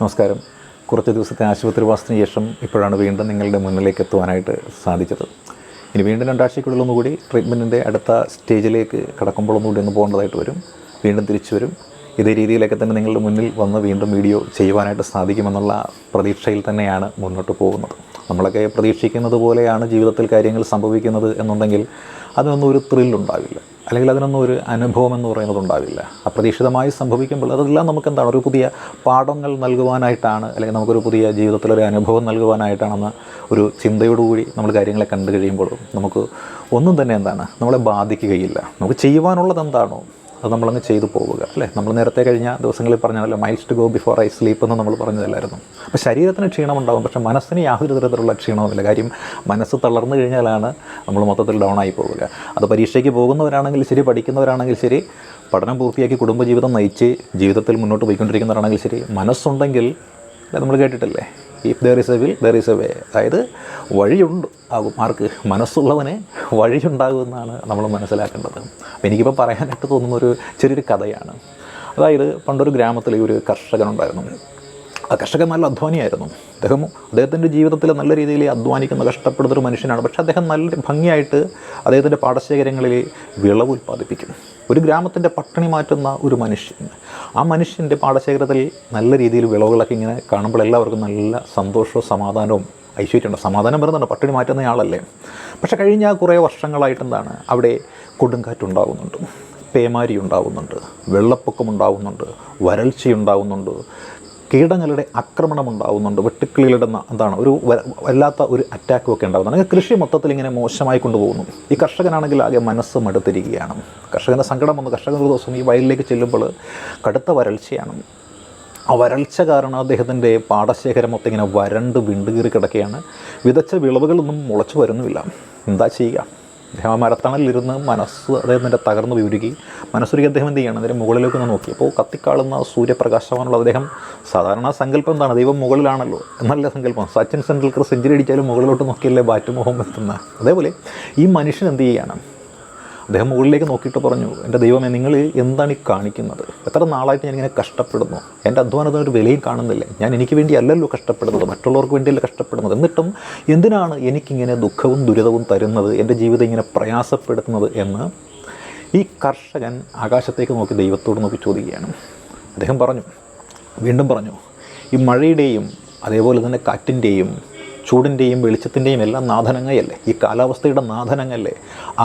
നമസ്കാരം. കുറച്ച് ദിവസത്തെ ആശുപത്രിവാസത്തിന് ശേഷം ഇപ്പോഴാണ് വീണ്ടും നിങ്ങളുടെ മുന്നിലേക്ക് എത്തുവാനായിട്ട് സാധിച്ചത്. ഇനി വീണ്ടും 2 ആഴ്ചയ്ക്കുള്ളിൽ ഒന്നുകൂടി ട്രീറ്റ്മെൻറ്റിൻ്റെ അടുത്ത സ്റ്റേജിലേക്ക് കടക്കുമ്പോൾ ഒന്നുകൂടി ഒന്ന് പോകേണ്ടതായിട്ട് വരും. വീണ്ടും തിരിച്ചു വരും. ഇതേ രീതിയിലൊക്കെ തന്നെ നിങ്ങളുടെ മുന്നിൽ വന്ന് വീണ്ടും വീഡിയോ ചെയ്യുവാനായിട്ട് സാധിക്കുമെന്നുള്ള പ്രതീക്ഷയിൽ തന്നെയാണ് മുന്നോട്ട് പോകുന്നത്. നമ്മളൊക്കെ പ്രതീക്ഷിക്കുന്നത് പോലെയാണ് ജീവിതത്തിൽ കാര്യങ്ങൾ സംഭവിക്കുന്നത് എന്നുണ്ടെങ്കിൽ അതിനൊന്നും ഒരു ത്രില്ലുണ്ടാവില്ല, അല്ലെങ്കിൽ അതിനൊന്നും ഒരു അനുഭവം എന്ന് പറയുന്നത് ഉണ്ടാവില്ല. അപ്രതീക്ഷിതമായി സംഭവിക്കുമ്പോൾ അതെല്ലാം നമുക്കെന്താണ്, ഒരു പുതിയ പാഠങ്ങൾ നൽകുവാനായിട്ടാണ്, അല്ലെങ്കിൽ നമുക്കൊരു പുതിയ ജീവിതത്തിലൊരു അനുഭവം നൽകുവാനായിട്ടാണെന്ന ഒരു ചിന്തയോടുകൂടി നമ്മൾ കാര്യങ്ങളെ കണ്ടു കഴിയുമ്പോൾ നമുക്ക് ഒന്നും തന്നെ എന്താണ് നമ്മളെ ബാധിക്കുകയില്ല. നമുക്ക് ചെയ്യുവാനുള്ളത് എന്താണോ അത് നമ്മളങ്ങ് ചെയ്തു പോവുക, അല്ലേ? നമ്മൾ നേരത്തെ കഴിഞ്ഞ ദിവസങ്ങളിൽ പറഞ്ഞാണല്ലോ, miles to go before I sleep എന്ന് നമ്മൾ പറഞ്ഞതല്ലായിരുന്നു. അപ്പോൾ ശരീരത്തിന് ക്ഷീണമുണ്ടാകും, പക്ഷേ മനസ്സിന് യാതൊരു തരത്തിലുള്ള ക്ഷീണവുമില്ല. കാര്യം മനസ്സ് തളർന്നു കഴിഞ്ഞാലാണ് നമ്മൾ മൊത്തത്തിൽ ഡൗൺ ആയി പോവുക. അത് പരീക്ഷയ്ക്ക് പോകുന്നവരാണെങ്കിൽ ശരി, പഠിക്കുന്നവരാണെങ്കിൽ ശരി, പഠനം പൂർത്തിയാക്കി കുടുംബജീവിതം നയിച്ച് ജീവിതത്തിൽ മുന്നോട്ട് പോയിക്കൊണ്ടിരിക്കുന്നവരാണെങ്കിൽ ശരി, മനസ്സുണ്ടെങ്കിൽ നമ്മൾ കേട്ടിട്ടില്ലേ, if there is A will there is a way. അതായത് വഴിയുണ്ട് ആകും, ആർക്ക്? മനസ്സുള്ളവനെ വഴിയുണ്ടാകുമെന്നാണ് നമ്മൾ മനസ്സിലാക്കേണ്ടത്. അപ്പോൾ എനിക്കിപ്പോൾ പറയാനായിട്ട് തോന്നുന്നൊരു ചെറിയൊരു കഥയാണ്. അതായത് പണ്ടൊരു ഗ്രാമത്തിൽ ഒരു കർഷകനുണ്ടായിരുന്നു. ആ കർഷകൻ നല്ല അധ്വാനിയായിരുന്നു. അദ്ദേഹത്തിൻ്റെ ജീവിതത്തിൽ നല്ല രീതിയിൽ അധ്വാനിക്കുന്ന കഷ്ടപ്പെടുന്നൊരു മനുഷ്യനാണ്. പക്ഷേ അദ്ദേഹം നല്ല ഭംഗിയായിട്ട് അദ്ദേഹത്തിൻ്റെ പാടശേഖരങ്ങളിൽ വിളവ് ഉൽപ്പാദിപ്പിക്കും. ഒരു ഗ്രാമത്തിൻ്റെ പട്ടിണി മാറ്റുന്ന ഒരു മനുഷ്യൻ, ആ മനുഷ്യൻ്റെ പാടശേഖരത്തിൽ നല്ല രീതിയിൽ വിളവുകളൊക്കെ ഇങ്ങനെ കാണുമ്പോൾ എല്ലാവർക്കും നല്ല സന്തോഷവും സമാധാനവും ഐശ്വര്യമുണ്ട്. സമാധാനം വരുന്നുണ്ട്, പട്ടിണി മാറ്റുന്നയാളല്ലേ. പക്ഷേ കഴിഞ്ഞ കുറേ വർഷങ്ങളായിട്ട് എന്താണ്, അവിടെ കൊടുങ്കാറ്റുണ്ടാകുന്നുണ്ട്, പേമാരി ഉണ്ടാകുന്നുണ്ട്, വെള്ളപ്പൊക്കം ഉണ്ടാകുന്നുണ്ട്, വരൾച്ചയുണ്ടാകുന്നുണ്ട്, കീടങ്ങളുടെ ആക്രമണം ഉണ്ടാകുന്നുണ്ട്, വെട്ടുക്കിളികളുടെ എന്താണ് ഒരു വല്ലാത്ത ഒരു അറ്റാക്കും ഒക്കെ ഉണ്ടാകുന്നുണ്ട്. അങ്ങനെ കൃഷി മൊത്തത്തിൽ ഇങ്ങനെ മോശമായി കൊണ്ടുപോകുന്നു. ഈ കർഷകനാണെങ്കിൽ ആകെ മനസ്സ് മടുത്തിരിക്കുകയാണ്. കർഷകൻ്റെ സങ്കടം വന്നു. കർഷകൻ ഒരു ദിവസം ഈ വയലിലേക്ക് ചെല്ലുമ്പോൾ കടുത്ത വരൾച്ചയാണ്. ആ വരൾച്ച കാരണം അദ്ദേഹത്തിൻ്റെ പാടശേഖരം മൊത്തം ഇങ്ങനെ വരണ്ട് വിണ്ടുകീറി കിടക്കുകയാണ്. വിതച്ച വിളവുകളൊന്നും മുളച്ചു വരുന്നുമില്ല. എന്താ ചെയ്യുക? അദ്ദേഹം ആ മരത്തണലിലിരുന്ന് മനസ്സ് അദ്ദേഹത്തിൻ്റെ തകർന്ന് വിരുകി. മനസ്സുരുകി അദ്ദേഹം എന്ത് ചെയ്യണം, അതിൻ്റെ മുകളിലേക്ക് ഒന്ന് നോക്കി. അപ്പോൾ കത്തിക്കാളുന്ന സൂര്യപ്രകാശമാണുള്ള അദ്ദേഹം. സാധാരണ സങ്കല്പം എന്താണ്, ദൈവം മുകളിലാണല്ലോ എന്നല്ല സങ്കല്പം. സച്ചിൻ ടെണ്ടുൽക്കർ സെഞ്ചുറി അടിച്ചാലും മുകളിലോട്ട് നോക്കിയല്ലേ ബാറ്റ് മോഹം എത്തുന്ന. അതേപോലെ ഈ മനുഷ്യൻ എന്ത് ചെയ്യുകയാണ്, അദ്ദേഹം മുകളിലേക്ക് നോക്കിയിട്ട് പറഞ്ഞു, എൻ്റെ ദൈവമേ, നിങ്ങൾ എന്താണ് ഈ കാണിക്കുന്നത്? എത്ര നാളായിട്ട് ഞാനിങ്ങനെ കഷ്ടപ്പെടുന്നു, എൻ്റെ അധ്വാനത്തിന് ഒരു വിലയും കാണുന്നില്ല. ഞാൻ എനിക്ക് വേണ്ടി അല്ലല്ലോ കഷ്ടപ്പെടുന്നത്, മറ്റുള്ളവർക്ക് വേണ്ടിയല്ല കഷ്ടപ്പെടുന്നത്. എന്നിട്ടും എന്തിനാണ് എനിക്കിങ്ങനെ ദുഃഖവും ദുരിതവും തരുന്നത്, എൻ്റെ ജീവിതം ഇങ്ങനെ പ്രയാസപ്പെടുത്തുന്നത് എന്ന് ഈ കർഷകൻ ആകാശത്തേക്ക് നോക്കി ദൈവത്തോട് നോക്കി ചോദിക്കുകയാണ്. അദ്ദേഹം പറഞ്ഞു, വീണ്ടും പറഞ്ഞു, ഈ മഴയുടെയും അതേപോലെ തന്നെ കാറ്റിൻ്റെയും ചൂടിൻ്റെയും വെളിച്ചത്തിൻ്റെയും എല്ലാം നാഥനങ്ങയല്ലേ, ഈ കാലാവസ്ഥയുടെ നാഥനങ്ങല്ലേ,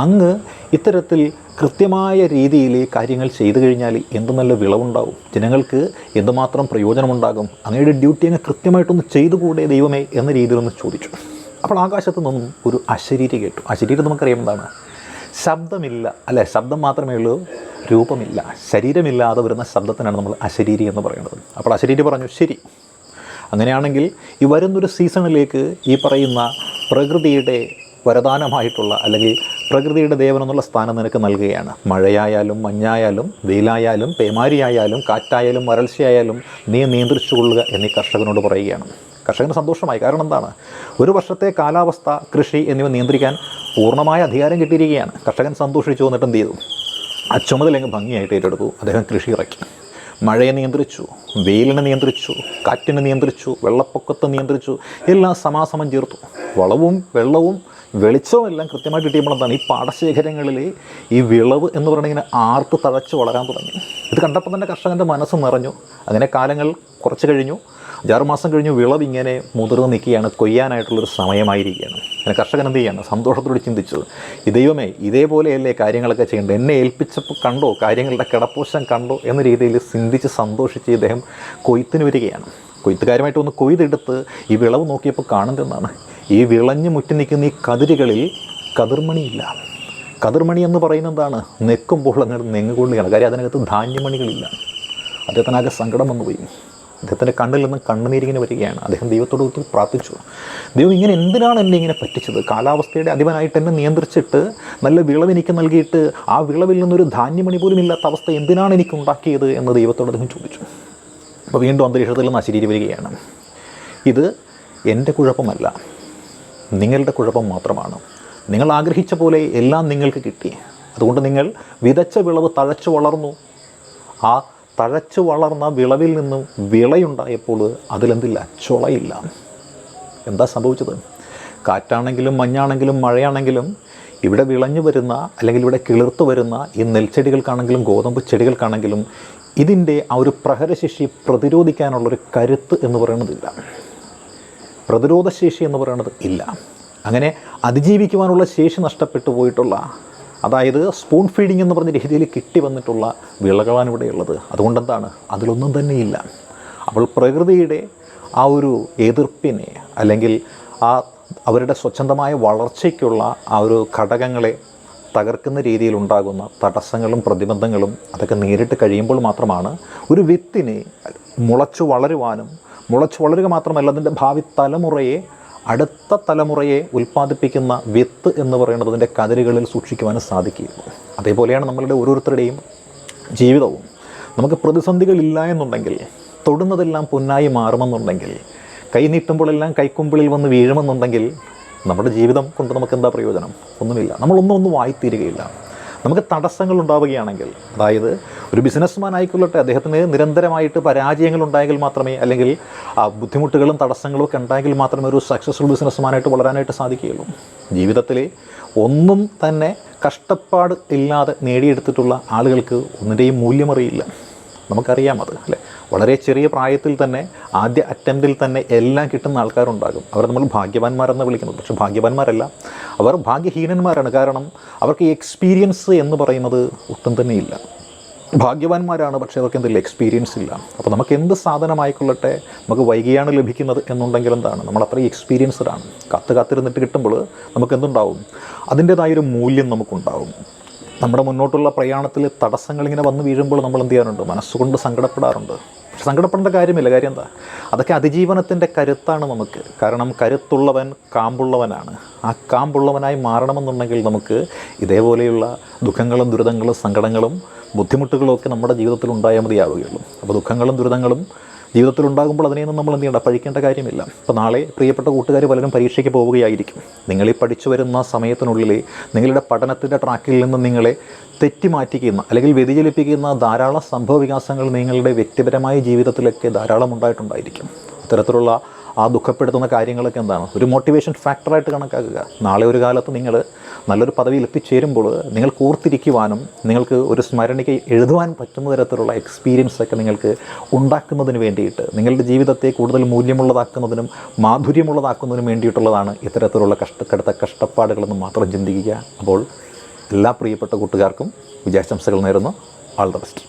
അങ്ങ് ഇത്തരത്തിൽ കൃത്യമായ രീതിയിൽ കാര്യങ്ങൾ ചെയ്തു കഴിഞ്ഞാൽ എന്ത് നല്ല വിളവുണ്ടാവും, ജനങ്ങൾക്ക് എന്തുമാത്രം പ്രയോജനമുണ്ടാകും, അങ്ങയുടെ ഡ്യൂട്ടി അങ്ങ് കൃത്യമായിട്ടൊന്ന് ചെയ്തുകൂടെ ദൈവമേ എന്ന രീതിയിലൊന്ന് ചോദിച്ചു. അപ്പോൾ ആകാശത്തു നിന്നും ഒരു അശരീരി കേട്ടു. അശരീരി നമുക്കറിയാം എന്താണ്, ശബ്ദമില്ല, അല്ലേ? ശബ്ദം മാത്രമേ ഉള്ളൂ, രൂപമില്ല. ശരീരമില്ലാതെ വരുന്ന ശബ്ദത്തിനാണ് നമ്മൾ അശരീരി എന്ന് പറയുന്നത്. അപ്പോൾ അശരീരി പറഞ്ഞു, ശരി, അങ്ങനെയാണെങ്കിൽ ഈ വരുന്നൊരു സീസണിലേക്ക് ഈ പറയുന്ന പ്രകൃതിയുടെ വരദാനമായിട്ടുള്ള, അല്ലെങ്കിൽ പ്രകൃതിയുടെ ദേവനെന്നുള്ള സ്ഥാനം നിനക്ക് നൽകുകയാണ്. മഴയായാലും മഞ്ഞായാലും വെയിലായാലും പേമാരിയായാലും കാറ്റായാലും വരൾച്ചയായാലും നീ നിയന്ത്രിച്ചു കൊള്ളുക എന്നീ കർഷകനോട് പറയുകയാണ്. കർഷകന് സന്തോഷമായി. കാരണം എന്താണ്, ഒരു വർഷത്തെ കാലാവസ്ഥ, കൃഷി എന്നിവ നിയന്ത്രിക്കാൻ പൂർണ്ണമായ അധികാരം കിട്ടിയിരിക്കുകയാണ്. കർഷകൻ സന്തോഷിച്ചു. വന്നിട്ട് എന്ത് ചെയ്തു, ആ ചുമതലങ്ങ് ഭംഗിയായിട്ട് ഏറ്റെടുത്തു. അദ്ദേഹം കൃഷി ഇറക്കി. മഴയെ നിയന്ത്രിച്ചു, വെയിലിനെ നിയന്ത്രിച്ചു, കാറ്റിനെ നിയന്ത്രിച്ചു, വെള്ളപ്പൊക്കത്തെ നിയന്ത്രിച്ചു, എല്ലാം സമാസമം ചേർത്തു. വളവും വെള്ളവും വെളിച്ചവും എല്ലാം കൃത്യമായിട്ട് കിട്ടിയപ്പോൾ എന്താണ്, ഈ പാടശേഖരങ്ങളിൽ ഈ വിളവ് എന്ന് പറയുന്നത് ഇങ്ങനെ ആർത്ത് തഴച്ച് വളരാൻ തുടങ്ങി. ഇത് കണ്ടപ്പോൾ തന്നെ കർഷകൻ്റെ മനസ്സ് നിറഞ്ഞു. അങ്ങനെ കാലങ്ങൾ കുറച്ച് കഴിഞ്ഞു. 6 മാസം കഴിഞ്ഞു. വിളവ് ഇങ്ങനെ മുതിർന്ന് നിൽക്കുകയാണ്, കൊയ്യാനായിട്ടുള്ളൊരു സമയമായിരിക്കുകയാണ്. അങ്ങനെ കർഷകൻ എന്ത് ചെയ്യാണ്, സന്തോഷത്തോട് ചിന്തിച്ചു, ഈ ദൈവമേ, ഇതേപോലെയല്ലേ കാര്യങ്ങളൊക്കെ ചെയ്യേണ്ടത്, എന്നെ ഏൽപ്പിച്ചപ്പോൾ കണ്ടോ, കാര്യങ്ങളുടെ കിടപ്പോശം കണ്ടോ എന്ന രീതിയിൽ ചിന്തിച്ച് സന്തോഷിച്ച് ഇദ്ദേഹം കൊയ്ത്തിന് വരികയാണ്. കൊയ്ത്തുകാരുമായിട്ട് ഒന്ന് കൊയ്തെടുത്ത് ഈ വിളവ് നോക്കിയപ്പോൾ കാണുന്നതെന്നാണ്, ഈ വിളഞ്ഞ് മുറ്റി നിൽക്കുന്ന ഈ കതിരുകളിൽ കതിർമണിയില്ല. കതിർമണി എന്ന് പറയുന്നത് എന്താണ്, നെക്കുമ്പോൾ അങ്ങോട്ട് നെങ്ങുകൊള്ളുകയാണ്. കാര്യം അതിനകത്ത് ധാന്യമണികളില്ല. അദ്ദേഹത്തിനാകെ സങ്കടം വന്നുപോയി. അദ്ദേഹത്തിൻ്റെ കണ്ണിൽ നിന്ന് കണ്ണുനീരിങ്ങനെ വരികയാണ്. അദ്ദേഹം ദൈവത്തോട് ഒത്തിരി പ്രാർത്ഥിച്ചു, ദൈവം ഇങ്ങനെ എന്തിനാണ് എന്നെ ഇങ്ങനെ പറ്റിച്ചത്? കാലാവസ്ഥയുടെ അധിപനായിട്ട് എന്നെ നിയന്ത്രിച്ചിട്ട് നല്ല വിളവ് എനിക്ക് നൽകിയിട്ട് ആ വിളവിൽ നിന്നൊരു ധാന്യമണി പോലും ഇല്ലാത്ത അവസ്ഥ എന്തിനാണ് എനിക്ക് ഉണ്ടാക്കിയത് എന്ന് ദൈവത്തോട് അദ്ദേഹം ചോദിച്ചു. അപ്പോൾ വീണ്ടും അന്തരീക്ഷത്തിൽ നിന്ന് അശരീരി വരികയാണ്. ഇത് എൻ്റെ കുഴപ്പമല്ല, നിങ്ങളുടെ കുഴപ്പം മാത്രമാണ്. നിങ്ങൾ ആഗ്രഹിച്ച പോലെ എല്ലാം നിങ്ങൾക്ക് കിട്ടി. അതുകൊണ്ട് നിങ്ങൾ വിതച്ച വിളവ് തഴച്ചു വളർന്നു. ആ തഴച്ചു വളർന്ന വിളവിൽ നിന്നും വിളയുണ്ടായപ്പോൾ അതിലെന്തില്ല, ചുളയില്ല. എന്താ സംഭവിച്ചത്? കാറ്റാണെങ്കിലും മഞ്ഞാണെങ്കിലും മഴയാണെങ്കിലും ഇവിടെ വിളഞ്ഞു വരുന്ന അല്ലെങ്കിൽ ഇവിടെ കിളിർത്തു വരുന്ന ഈ നെൽച്ചെടികൾക്കാണെങ്കിലും ഗോതമ്പ് ചെടികൾക്കാണെങ്കിലും ഇതിൻ്റെ ആ ഒരു പ്രഹരശേഷി പ്രതിരോധിക്കാനുള്ളൊരു കരുത്ത് എന്ന് പറയുന്നതില്ല, പ്രതിരോധശേഷി എന്ന് പറയുന്നത് ഇല്ല. അങ്ങനെ അതിജീവിക്കുവാനുള്ള ശേഷി നഷ്ടപ്പെട്ടു പോയിട്ടുള്ള, അതായത് സ്പൂൺ ഫീഡിങ് എന്ന് പറഞ്ഞ രീതിയിൽ കിട്ടി വന്നിട്ടുള്ള വിളകളാണ് ഇവിടെയുള്ളത്. അതുകൊണ്ടെന്താണ്, അതിലൊന്നും തന്നെയില്ല. അപ്പോൾ പ്രകൃതിയുടെ ആ ഒരു എതിർപ്പിനെ അല്ലെങ്കിൽ അവരുടെ സ്വച്ഛന്തമായ വളർച്ചയ്ക്കുള്ള ആ ഒരു ഘടകങ്ങളെ തകർക്കുന്ന രീതിയിൽ ഉണ്ടാകുന്ന തടസ്സങ്ങളും പ്രതിബന്ധങ്ങളും അതൊക്കെ നേരിട്ട് കഴിയുമ്പോൾ മാത്രമാണ് ഒരു വിത്തിനെ മുളച്ചു വളരുക മാത്രമല്ല അതിൻ്റെ ഭാവി തലമുറയെ, അടുത്ത തലമുറയെ ഉൽപ്പാദിപ്പിക്കുന്ന വിത്ത് എന്ന് പറയുന്നത് അതിൻ്റെ കതിരുകളിൽ സൂക്ഷിക്കുവാനും സാധിക്കുകയുള്ളൂ. അതേപോലെയാണ് നമ്മളുടെ ഓരോരുത്തരുടെയും ജീവിതവും. നമുക്ക് പ്രതിസന്ധികളില്ല എന്നുണ്ടെങ്കിൽ, തൊടുന്നതെല്ലാം പൊന്നായി മാറുമെന്നുണ്ടെങ്കിൽ, കൈ നീട്ടുമ്പോഴെല്ലാം കൈക്കുമ്പിളിൽ വന്ന് വീഴുമെന്നുണ്ടെങ്കിൽ നമ്മുടെ ജീവിതം കൊണ്ട് നമുക്ക് എന്താ പ്രയോജനം? ഒന്നുമില്ല. നമ്മളൊന്നും വായിത്തീരുകയില്ല. നമുക്ക് തടസ്സങ്ങൾ ഉണ്ടാവുകയാണെങ്കിൽ, അതായത് ഒരു ബിസിനസ്മാൻ ആയിക്കൊള്ളട്ടെ, അദ്ദേഹത്തിന് നിരന്തരമായിട്ട് പരാജയങ്ങൾ ഉണ്ടായെങ്കിൽ മാത്രമേ, അല്ലെങ്കിൽ ബുദ്ധിമുട്ടുകളും തടസ്സങ്ങളും ഒക്കെ ഉണ്ടായെങ്കിൽ മാത്രമേ ഒരു സക്സസ്ഫുൾ ബിസിനസ്മാനായിട്ട് വളരാനായിട്ട് സാധിക്കുകയുള്ളൂ. ജീവിതത്തിൽ ഒന്നും തന്നെ കഷ്ടപ്പാട് ഇല്ലാതെ നേടിയെടുത്തിട്ടുള്ള ആളുകൾക്ക് ഒന്നിൻ്റെയും മൂല്യമറിയില്ല. നമുക്കറിയാം അത്, അല്ലേ? വളരെ ചെറിയ പ്രായത്തിൽ തന്നെ, ആദ്യ അറ്റംപ്റ്റിൽ തന്നെ എല്ലാം കിട്ടുന്ന ആൾക്കാരുണ്ടാകും. അവർ നമ്മൾ ഭാഗ്യവാന്മാരെന്ന് വിളിക്കുന്നത്. പക്ഷേ ഭാഗ്യവാന്മാരല്ല, അവർ ഭാഗ്യഹീനന്മാരാണ്. കാരണം അവർക്ക് എക്സ്പീരിയൻസ് എന്ന് പറയുന്നത് ഒട്ടും തന്നെ ഇല്ല. ഭാഗ്യവാന്മാരാണ്, പക്ഷേ അവർക്ക് എന്തില്ല, എക്സ്പീരിയൻസ് ഇല്ല. അപ്പോൾ നമുക്ക് എന്ത് സാധനമായിക്കൊള്ളട്ടെ, നമുക്ക് വൈകിയാണ് ലഭിക്കുന്നത് എന്നുണ്ടെങ്കിൽ എന്താണ്, നമ്മൾ അത്രയും എക്സ്പീരിയൻസ്ഡാണ്. കാത്തിരുന്നിട്ട് കിട്ടുമ്പോൾ നമുക്ക് എന്തുണ്ടാവും, അതിൻ്റേതായൊരു മൂല്യം നമുക്കുണ്ടാവും. നമ്മുടെ മുന്നോട്ടുള്ള പ്രയാണത്തിൽ തടസ്സങ്ങളിങ്ങനെ വന്നു വീഴുമ്പോൾ നമ്മൾ എന്ത് ചെയ്യാറുണ്ട്, മനസ്സുകൊണ്ട് സങ്കടപ്പെടാറുണ്ട്. പക്ഷെ സങ്കടപ്പെടേണ്ട കാര്യമില്ല. കാര്യം എന്താ, അതൊക്കെ അതിജീവനത്തിൻ്റെ കരുത്താണ് നമുക്ക്. കാരണം കരുത്തുള്ളവൻ കാമ്പുള്ളവനാണ്. ആ കാമ്പുള്ളവനായി മാറണമെന്നുണ്ടെങ്കിൽ നമുക്ക് ഇതേപോലെയുള്ള ദുഃഖങ്ങളും ദുരിതങ്ങളും സങ്കടങ്ങളും ബുദ്ധിമുട്ടുകളും ഒക്കെ നമ്മുടെ ജീവിതത്തിൽ ഉണ്ടായാൽ മതിയാവുകയുള്ളൂ. അപ്പോൾ ദുഃഖങ്ങളും ദുരിതങ്ങളും ജീവിതത്തിലുണ്ടാകുമ്പോൾ അതിനെയൊന്നും നമ്മൾ എന്ത് ചെയ്യണ്ട, പഴിക്കേണ്ട കാര്യമില്ല. ഇപ്പോൾ നാളെ പ്രിയപ്പെട്ട കൂട്ടുകാർ പലരും പരീക്ഷയ്ക്ക് പോവുകയായിരിക്കും. നിങ്ങളീ പഠിച്ചു വരുന്ന സമയത്തിനുള്ളിൽ നിങ്ങളുടെ പഠനത്തിൻ്റെ ട്രാക്കിൽ നിന്ന് നിങ്ങളെ തെറ്റിമാറ്റിക്കുന്ന അല്ലെങ്കിൽ വ്യതിചലിപ്പിക്കുന്ന ധാരാളം സംഭവ വികാസങ്ങൾ നിങ്ങളുടെ വ്യക്തിപരമായ ജീവിതത്തിലൊക്കെ ധാരാളം ഉണ്ടായിട്ടുണ്ടായിരിക്കും. ഇത്തരത്തിലുള്ള ആ ദുഃഖപ്പെടുത്തുന്ന കാര്യങ്ങളൊക്കെ എന്താണ്, ഒരു മോട്ടിവേഷൻ ഫാക്ടറായിട്ട് കണക്കാക്കുക. നാളെ ഒരു കാലത്ത് നിങ്ങൾ നല്ലൊരു പദവിയിൽ എത്തിച്ചേരുമ്പോൾ നിങ്ങൾ കൂർത്തിരിക്കുവാനും നിങ്ങൾക്ക് ഒരു സ്മരണിക്ക് എഴുതുവാൻ പറ്റുന്ന തരത്തിലുള്ള എക്സ്പീരിയൻസൊക്കെ നിങ്ങൾക്ക് ഉണ്ടാക്കുന്നതിന് വേണ്ടിയിട്ട്, നിങ്ങളുടെ ജീവിതത്തെ കൂടുതൽ മൂല്യമുള്ളതാക്കുന്നതിനും മാധുര്യമുള്ളതാക്കുന്നതിനും വേണ്ടിയിട്ടുള്ളതാണ് ഇത്തരത്തിലുള്ള കഷ്ടപ്പാടുകളെന്ന് മാത്രം ചിന്തിക്കുക. അപ്പോൾ എല്ലാ പ്രിയപ്പെട്ട കൂട്ടുകാർക്കും വിജയാശംസകൾ നേരുന്നു. All the best.